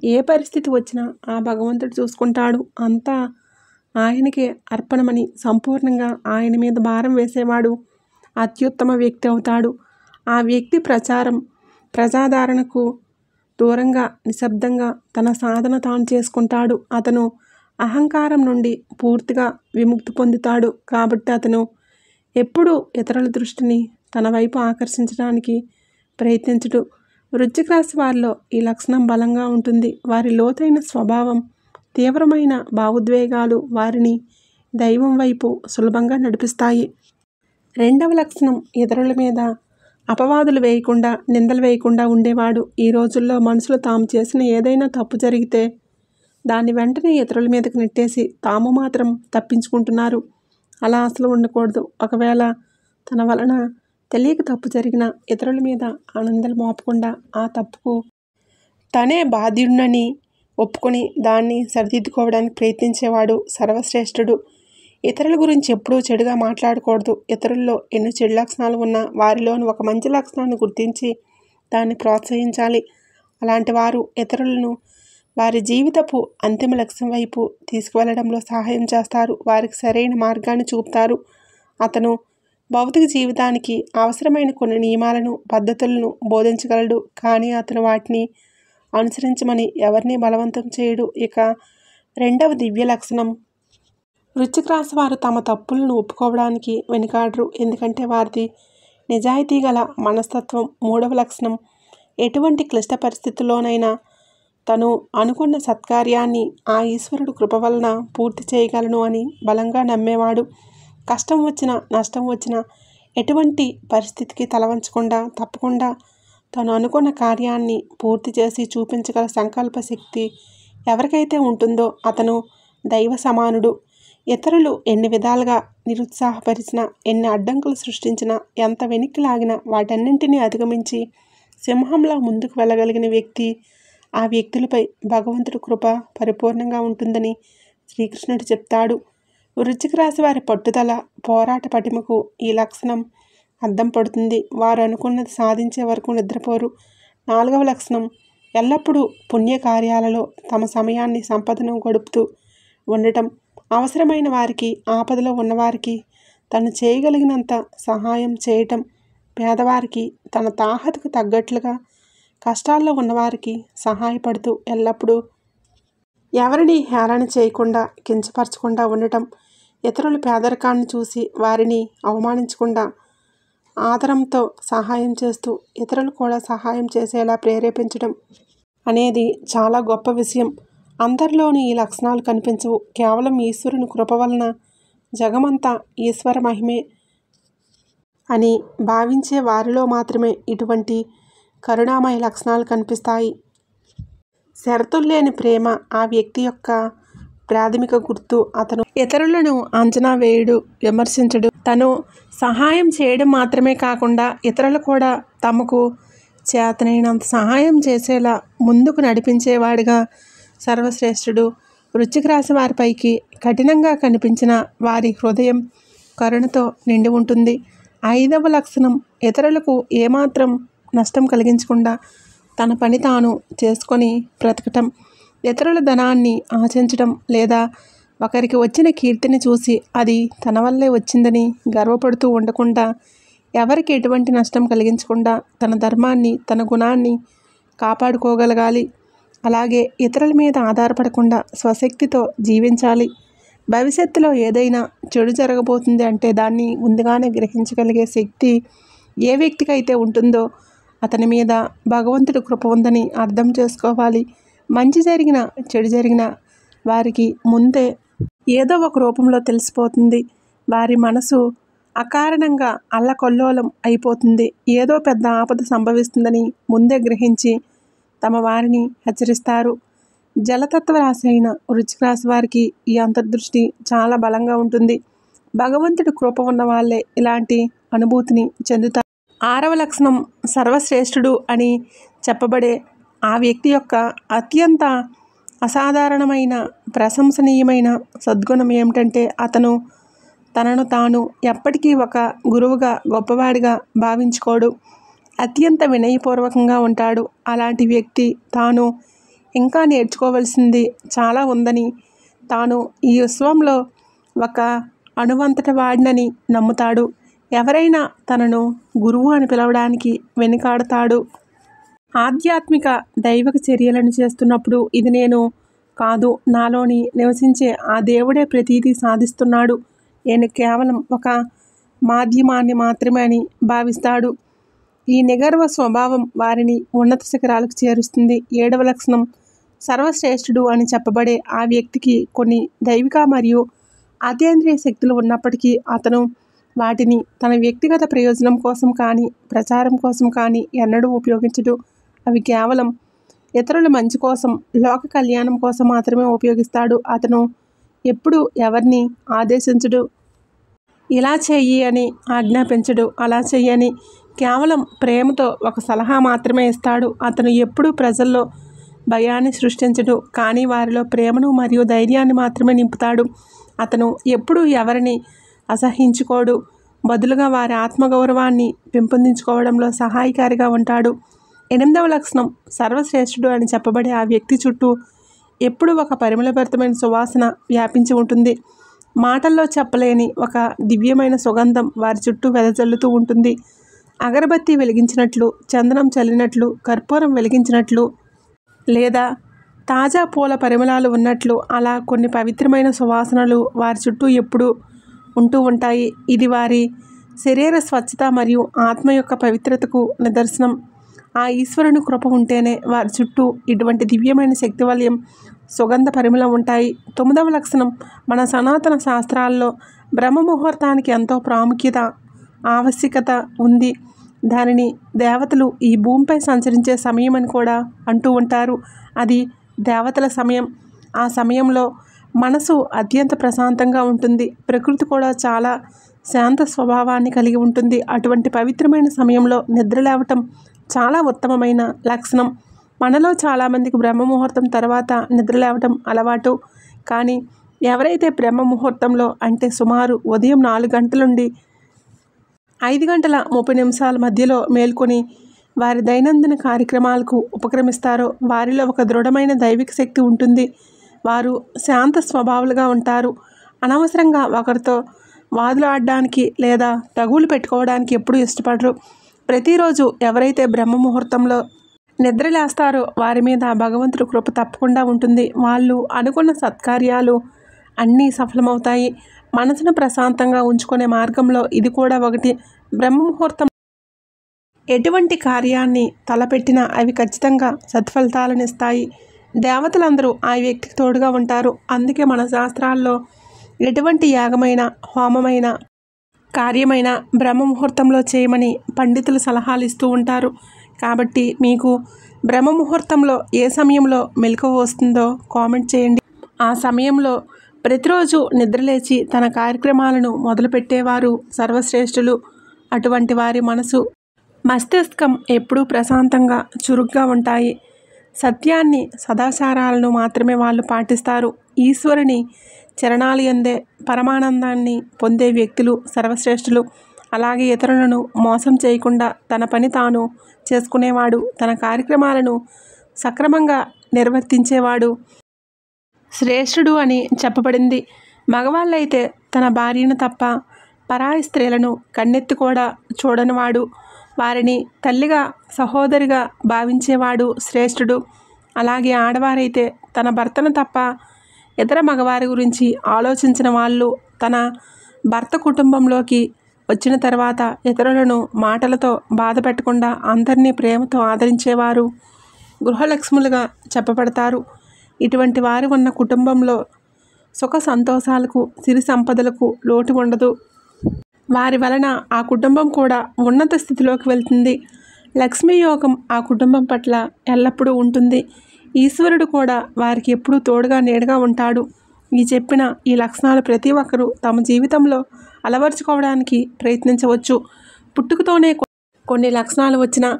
ఏ పరిస్థితి వచ్చినా ఆ భగవంతుడు చూసుకుంటాడు, అంతా ఆయనకే అర్పణమని సంపూర్ణంగా ఆయన మీద భారం వేసేవాడు అత్యుత్తమ వ్యక్తి అవుతాడు. ఆ వ్యక్తి ప్రజాదరణకు దూరంగా నిశ్శబ్దంగా తన సాధన తాను చేసుకుంటాడు. అతను అహంకారం నుండి పూర్తిగా విముక్తి పొందుతాడు. కాబట్టి అతను ఎప్పుడూ ఇతరుల దృష్టిని తన వైపు ఆకర్షించడానికి ప్రయత్నించడు. వృశ్చిక రాశి వారిలో ఈ లక్షణం బలంగా ఉంటుంది. వారి లోతైన స్వభావం, తీవ్రమైన భావోద్వేగాలు వారిని దైవం వైపు సులభంగా నడిపిస్తాయి. రెండవ లక్షణం ఇతరుల మీద అపవాదులు వేయకుండా, నిందలు వేయకుండా ఉండేవాడు. ఈ రోజుల్లో మనుషులు తాము చేసిన ఏదైనా తప్పు జరిగితే దాన్ని వెంటనే ఇతరుల మీదకి నెట్టేసి తాము మాత్రం తప్పించుకుంటున్నారు. అలా అసలు ఉండకూడదు. ఒకవేళ తన వలన తెలియక తప్పు జరిగినా ఇతరుల మీద ఆనందాలు మోపకుండా ఆ తప్పుకు తనే బాధ్యుడినని ఒప్పుకొని దాన్ని సరిదిద్దుకోవడానికి ప్రయత్నించేవాడు సర్వశ్రేష్ఠుడు. ఇతరుల గురించి ఎప్పుడూ చెడుగా మాట్లాడకూడదు. ఇతరుల్లో ఎన్ని చెడు లక్షణాలు ఉన్నా వారిలోని ఒక మంచి లక్షణాన్ని గుర్తించి దాన్ని ప్రోత్సహించాలి. అలాంటి వారు ఇతరులను వారి జీవితపు అంతిమ లక్ష్యం వైపు తీసుకువెళ్లడంలో సహాయం చేస్తారు. వారికి సరైన మార్గాన్ని చూపుతారు. అతను భౌతిక జీవితానికి అవసరమైన కొన్ని నియమాలను, పద్ధతులను బోధించగలడు. కానీ అతను వాటిని అనుసరించమని ఎవరిని బలవంతం చేయడు. ఇక రెండవ దివ్య లక్షణం, వృశ్చిక రాశి వారు తమ తప్పులను ఒప్పుకోవడానికి వెనుకాడరు. ఎందుకంటే వారిది నిజాయితీ గల మనస్తత్వం. మూడవ లక్షణం, ఎటువంటి క్లిష్ట పరిస్థితుల్లోనైనా తను అనుకున్న సత్కార్యాన్ని ఆ ఈశ్వరుడు కృప వలన పూర్తి చేయగలను అని బలంగా నమ్మేవాడు. కష్టం వచ్చినా నష్టం వచ్చినా ఎటువంటి పరిస్థితికి తలవంచకుండా తప్పకుండా తను అనుకున్న కార్యాన్ని పూర్తి చేసి చూపించగల సంకల్ప శక్తి ఎవరికైతే ఉంటుందో అతను దైవ సమానుడు. ఇతరులు ఎన్ని విధాలుగా నిరుత్సాహపరిచినా, ఎన్ని అడ్డంకులు సృష్టించినా, ఎంత వెనక్కి లాగినా వాటన్నింటినీ అధిగమించి సింహంలా ముందుకు వెళ్ళగలిగిన వ్యక్తి. ఆ వ్యక్తులపై భగవంతుడి కృప పరిపూర్ణంగా ఉంటుందని శ్రీకృష్ణుడు చెప్తాడు. వృశ్చిక రాశి వారి పట్టుదల, పోరాట పటిమకు ఈ లక్షణం అద్దం పడుతుంది. వారు అనుకున్నది సాధించే వరకు నిద్రపోరు. నాలుగవ లక్షణం, ఎల్లప్పుడూ పుణ్యకార్యాలలో తమ సమయాన్ని, సంపదను గడుపుతూ ఉండటం. అవసరమైన వారికి, ఆపదలో ఉన్నవారికి తను చేయగలిగినంత సహాయం చేయటం. పేదవారికి తన తాహతకు తగ్గట్లుగా, కష్టాల్లో ఉన్నవారికి సహాయపడుతూ ఎల్లప్పుడూ ఎవరిని హేళన చేయకుండా, కించపరచకుండా ఉండటం. ఇతరుల పేదరికాన్ని చూసి వారిని అవమానించకుండా ఆదరంతో సహాయం చేస్తూ ఇతరులు కూడా సహాయం చేసేలా ప్రేరేపించడం అనేది చాలా గొప్ప విషయం. అందరిలోనూ ఈ లక్షణాలు కనిపించవు. కేవలం ఈశ్వరుని కృప వలన జగమంతా ఈశ్వర మహిమే అని భావించే వారిలో మాత్రమే ఇటువంటి కరుణామయ లక్షణాలు కనిపిస్తాయి. షరతుల్లేని ప్రేమ ఆ వ్యక్తి యొక్క ప్రాథమిక గుర్తు. అతను ఇతరులను అంచనా వేయడు, విమర్శించడు. తను సహాయం చేయడం మాత్రమే కాకుండా ఇతరులు కూడా తమకు చేతనైనంత సహాయం చేసేలా ముందుకు నడిపించేవాడిగా సర్వశ్రేష్ఠుడు. వృశ్చిక రాశి వారిపైకి కఠినంగా కనిపించిన వారి హృదయం కరుణతో నిండి ఉంటుంది. ఐదవ లక్షణం, ఇతరులకు ఏమాత్రం నష్టం కలిగించకుండా తన పని తాను చేసుకొని బ్రతకటం. ఇతరుల ధనాన్ని ఆశించడం లేదా ఒకరికి వచ్చిన కీర్తిని చూసి అది తన వల్లే వచ్చిందని గర్వపడుతూ ఉండకుండా, ఎవరికి ఎటువంటి నష్టం కలిగించకుండా తన ధర్మాన్ని, తన గుణాన్ని కాపాడుకోగలగాలి. అలాగే ఇతరుల మీద ఆధారపడకుండా స్వశక్తితో జీవించాలి. భవిష్యత్తులో ఏదైనా చెడు జరగబోతుంది అంటే దాన్ని ముందుగానే గ్రహించగలిగే శక్తి ఏ వ్యక్తికైతే ఉంటుందో అతని మీద భగవంతుడి కృప ఉందని అర్థం చేసుకోవాలి. మంచి జరిగినా చెడు జరిగినా వారికి ముందే ఏదో ఒక రూపంలో తెలిసిపోతుంది. వారి మనసు అకారణంగా అల్లకల్లోలం అయిపోతుంది. ఏదో పెద్ద ఆపద సంభవిస్తుందని ముందే గ్రహించి తమ వారిని హెచ్చరిస్తారు. జలతత్వ రాశి అయిన వృశ్చిక రాశి వారికి ఈ అంతర్దృష్టి చాలా బలంగా ఉంటుంది. భగవంతుడి కృప ఉన్న వాళ్ళే ఇలాంటి అనుభూతిని చెందుతారు. ఆరవ లక్షణం, సర్వశ్రేష్ఠుడు అని చెప్పబడే ఆ వ్యక్తి యొక్క అత్యంత అసాధారణమైన, ప్రశంసనీయమైన సద్గుణం ఏమిటంటే అతను తనను తాను ఎప్పటికీ ఒక గురువుగా గొప్పవాడిగా భావించుకోడు. అత్యంత వినయపూర్వకంగా ఉంటాడు. అలాంటి వ్యక్తి తాను ఇంకా నేర్చుకోవలసింది చాలా ఉందని, తాను ఈ విశ్వంలో ఒక అణువంతటి వాడినని నమ్ముతాడు. ఎవరైనా తనను గురువు అని పిలవడానికి వెనుకాడతాడు. ఆధ్యాత్మిక దైవిక చర్యలను చేస్తున్నప్పుడు ఇది నేను కాదు, నాలోని నివసించే ఆ దేవుడే ప్రతీదీ సాధిస్తున్నాడు, నేను కేవలం ఒక మాధ్యమాన్ని మాత్రమే అని భావిస్తాడు. ఈ నిగర్వ స్వభావం వారిని ఉన్నత శిఖరాలకు చేరుస్తుంది. 7వ లక్షణం సర్వశ్రేష్ఠుడు అని చెప్పబడే ఆ వ్యక్తికి కొన్ని దైవిక మరియు అతీంద్రియ శక్తులు ఉన్నప్పటికీ అతను వాటిని తన వ్యక్తిగత ప్రయోజనం కోసం కానీ ప్రచారం కోసం కానీ ఎన్నడూ ఉపయోగించడు. అవి కేవలం ఇతరుల మంచి కోసం, లోక కళ్యాణం కోసం మాత్రమే ఉపయోగిస్తాడు. అతను ఎప్పుడు ఎవరిని ఆదేశించడు, ఇలా చెయ్యి అని ఆజ్ఞాపించడు, అలా చెయ్యని కేవలం ప్రేమతో ఒక సలహా మాత్రమే ఇస్తాడు. అతను ఎప్పుడూ ప్రజల్లో భయాన్ని సృష్టించడు, కానీ వారిలో ప్రేమను మరియు ధైర్యాన్ని మాత్రమే నింపుతాడు. అతను ఎప్పుడూ ఎవరిని అసహించుకోడు, బదులుగా వారి ఆత్మగౌరవాన్ని పెంపొందించుకోవడంలో సహాయకారిగా ఉంటాడు. 8వ లక్షణం సర్వశ్రేష్ఠుడు అని చెప్పబడే ఆ వ్యక్తి చుట్టూ ఎప్పుడూ ఒక పరిమళభరితమైన సువాసన వ్యాపించి ఉంటుంది. మాటల్లో చెప్పలేని ఒక దివ్యమైన సుగంధం వారి చుట్టూ వెదజల్లుతూ ఉంటుంది. అగరబత్తి వెలిగించినట్లు, చందనం చల్లినట్లు, కర్పూరం వెలిగించినట్లు, లేదా తాజా పూల పరిమళాలు ఉన్నట్లు అలా కొన్ని పవిత్రమైన సువాసనలు వారి చుట్టూ ఎప్పుడూ ఉంటూ ఉంటాయి. ఇది వారి శరీర స్వచ్ఛత మరియు ఆత్మ యొక్క పవిత్రతకు నిదర్శనం. ఆ ఈశ్వరుని కృప ఉంటేనే వారి చుట్టూ ఇటువంటి దివ్యమైన శక్తి వలయం, సుగంధ పరిమళం ఉంటాయి. 9వ లక్షణం మన సనాతన శాస్త్రాల్లో బ్రహ్మ ముహూర్తానికి ఎంతో ప్రాముఖ్యత, ఆవశ్యకత ఉంది. దానిని దేవతలు ఈ భూమిపై సంచరించే సమయం అని కూడా అంటూ ఉంటారు. అది దేవతల సమయం. ఆ సమయంలో మనసు అత్యంత ప్రశాంతంగా ఉంటుంది. ప్రకృతి కూడా చాలా శాంత స్వభావాన్ని కలిగి ఉంటుంది. అటువంటి పవిత్రమైన సమయంలో నిద్ర లేవటం చాలా ఉత్తమమైన లక్షణం. మనలో చాలామందికి బ్రహ్మ ముహూర్తం తర్వాత నిద్ర లేవటం అలవాటు. కానీ ఎవరైతే బ్రహ్మ ముహూర్తంలో అంటే సుమారు ఉదయం 4 గంటల నుండి 5 గంటల 30 నిమిషాల మధ్యలో మేల్కొని వారి దైనందిన కార్యక్రమాలకు ఉపక్రమిస్తారో వారిలో ఒక దృఢమైన దైవిక శక్తి ఉంటుంది. వారు శాంత స్వభావాలుగా ఉంటారు. అనవసరంగా ఒకరితో వాదులాడడానికి లేదా తగులు పెట్టుకోవడానికి ఎప్పుడూ ఇష్టపడరు. ప్రతిరోజు ఎవరైతే బ్రహ్మ ముహూర్తంలో నిద్రలేస్తారో వారి మీద భగవంతుడి కృప తప్పకుండా ఉంటుంది. వాళ్ళు అనుకున్న సత్కార్యాలు అన్నీ సఫలమవుతాయి. మనసును ప్రశాంతంగా ఉంచుకునే మార్గంలో ఇది కూడా ఒకటి. బ్రహ్మ ముహూర్తం ఎటువంటి కార్యాన్ని తలపెట్టినా అవి ఖచ్చితంగా సత్ఫలితాలను ఇస్తాయి. దేవతలందరూ ఆ వ్యక్తికి తోడుగా ఉంటారు. అందుకే మన శాస్త్రాల్లో ఎటువంటి యాగమైన, హోమమైన, కార్యమైన బ్రహ్మ ముహూర్తంలో చేయమని పండితులు సలహాలు ఇస్తూ ఉంటారు. కాబట్టి మీకు బ్రహ్మ ముహూర్తంలో ఏ సమయంలో మెలకువ వస్తుందో కామెంట్ చేయండి. ఆ సమయంలో ప్రతిరోజు నిద్రలేచి తన కార్యక్రమాలను మొదలుపెట్టేవారు సర్వశ్రేష్ఠులు. అటువంటి వారి మనసు, మస్తిష్కం ఎప్పుడూ ప్రశాంతంగా, చురుగ్గా ఉంటాయి. సత్యాన్ని, సదాచారాలను మాత్రమే వాళ్ళు పాటిస్తారు. ఈశ్వరుని చరణాలు యందే పరమానందాన్ని పొందే వ్యక్తులు సర్వశ్రేష్ఠులు. అలాగే ఇతరులను మోసం చేయకుండా తన పని తాను చేసుకునేవాడు, తన కార్యక్రమాలను సక్రమంగా నిర్వర్తించేవాడు శ్రేష్ఠుడు అని చెప్పబడింది. మగవాళ్ళైతే తన భార్యను తప్ప పరాయి స్త్రీలను కన్నెత్తి కూడా చూడనివాడు, వారిని తల్లిగా, సహోదరిగా భావించేవాడు శ్రేష్ఠుడు. అలాగే ఆడవారైతే తన భర్తను తప్ప ఇతర మగవారి గురించి ఆలోచించిన వాళ్ళు, తన భర్త కుటుంబంలోకి వచ్చిన తర్వాత ఇతరులను మాటలతో బాధ పెట్టకుండా అందరినీ ప్రేమతో ఆదరించేవారు గృహలక్ష్ములుగా చెప్పబడతారు. ఇటువంటి వారు ఉన్న కుటుంబంలో సుఖ సంతోషాలకు, సిరి సంపదలకు లోటు ఉండదు. వారి వలన ఆ కుటుంబం కూడా ఉన్నత స్థితిలోకి వెళ్తుంది. లక్ష్మీ యోగం ఆ కుటుంబం పట్ల ఎల్లప్పుడూ ఉంటుంది. ఈశ్వరుడు కూడా వారికి ఎప్పుడూ తోడుగా, నీడగా ఉంటాడు. ఈ చెప్పిన ఈ లక్షణాలు ప్రతి ఒక్కరూ తమ జీవితంలో అలవర్చుకోవడానికి ప్రయత్నించవచ్చు. పుట్టుకతోనే కొన్ని లక్షణాలు వచ్చినా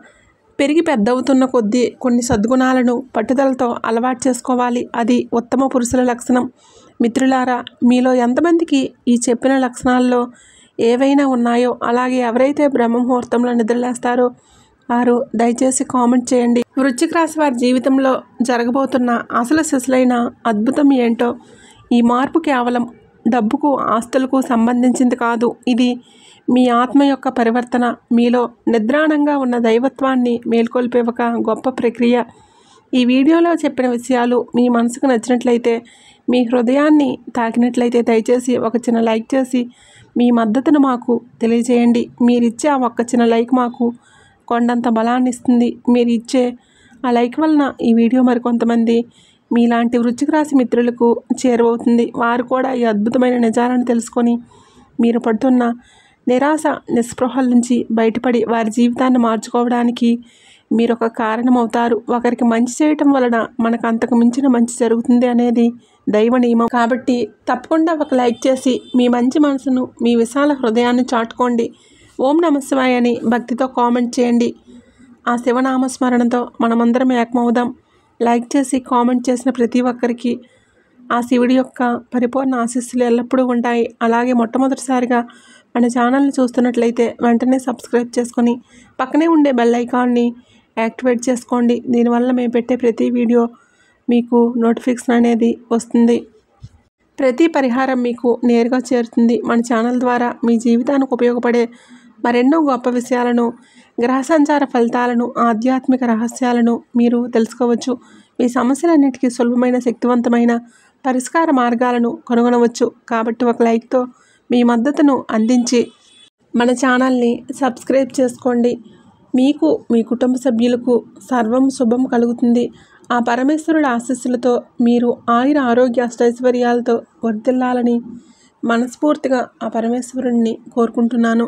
పెరిగి పెద్దవుతున్న కొద్దీ కొన్ని సద్గుణాలను పట్టుదలతో అలవాటు చేసుకోవాలి. అది ఉత్తమ పురుషుల లక్షణం. మిత్రులారా, మీలో ఎంతమందికి ఈ చెప్పిన లక్షణాల్లో ఏవైనా ఉన్నాయో, అలాగే ఎవరైతే బ్రహ్మముహూర్తంలో నిద్రలేస్తారో వారు దయచేసి కామెంట్ చేయండి. వృశ్చిక రాశి వారి జీవితంలో జరగబోతున్న అసలు సిసలైన అద్భుతం ఏంటో. ఈ మార్పు కేవలం డబ్బుకు, ఆస్తులకు సంబంధించింది కాదు. ఇది మీ ఆత్మ యొక్క పరివర్తన, మీలో నిద్రాణంగా ఉన్న దైవత్వాన్ని మేల్కొల్పే ఒక గొప్ప ప్రక్రియ. ఈ వీడియోలో చెప్పిన విషయాలు మీ మనసుకు నచ్చినట్లయితే, మీ హృదయాన్ని తాకినట్లయితే దయచేసి ఒక చిన్న లైక్ చేసి మీ మద్దతును మాకు తెలియజేయండి. మీరిచ్చే ఆ ఒక్క చిన్న లైక్ మాకు కొండంత బలాన్ని ఇస్తుంది. మీరు ఇచ్చే ఆ లైక్ వలన ఈ వీడియో మరికొంతమంది మీలాంటి వృశ్చిక రాశి మిత్రులకు చేరువవుతుంది. వారు కూడా ఈ అద్భుతమైన నిజాలను తెలుసుకొని మీరు పడుతున్న నిరాశ, నిస్పృహల నుంచి బయటపడి వారి జీవితాన్ని మార్చుకోవడానికి మీరు ఒక కారణమవుతారు. ఒకరికి మంచి చేయటం వలన మనకు అంతకు మించిన మంచి జరుగుతుంది అనేది దైవ నియమం. కాబట్టి తప్పకుండా ఒక లైక్ చేసి మీ మంచి మనసును, మీ విశాల హృదయాన్ని చాటుకోండి. ఓం నమః శివాయ అని భక్తితో కామెంట్ చేయండి. ఆ శివనామస్మరణతో మనమందరం ఏకమవుదాం. లైక్ చేసి కామెంట్ చేసిన ప్రతి ఒక్కరికి ఆ శివుడి యొక్క పరిపూర్ణ ఆశీస్సులు ఎల్లప్పుడూ ఉంటాయి. అలాగే మొట్టమొదటిసారిగా మన ఛానల్ని చూస్తున్నట్లయితే వెంటనే సబ్స్క్రైబ్ చేసుకొని పక్కనే ఉండే బెల్ ఐకాన్ని యాక్టివేట్ చేసుకోండి. దీనివల్ల మేము పెట్టే ప్రతి వీడియో మీకు నోటిఫికేషన్ అనేది వస్తుంది. ప్రతి పరిహారం మీకు నేరుగా చేరుతుంది. మన ఛానల్ ద్వారా మీ జీవితానికి ఉపయోగపడే మరెన్నో గొప్ప విషయాలను, గ్రహ సంచార ఫలితాలను, ఆధ్యాత్మిక రహస్యాలను మీరు తెలుసుకోవచ్చు. మీ సమస్యలన్నిటికీ సులభమైన, శక్తివంతమైన పరిష్కార మార్గాలను కనుగొనవచ్చు. కాబట్టి ఒక లైక్తో మీ మద్దతును అందించి మన ఛానల్ని సబ్స్క్రైబ్ చేసుకోండి. మీకు, మీ కుటుంబ సభ్యులకు సర్వం శుభం కలుగుతుంది. ఆ పరమేశ్వరుడి ఆశీస్సులతో మీరు ఆయుర ఆరోగ్య అష్టైశ్వర్యాలతో వర్ధిల్లాలని మనస్ఫూర్తిగా ఆ పరమేశ్వరుడిని కోరుకుంటున్నాను.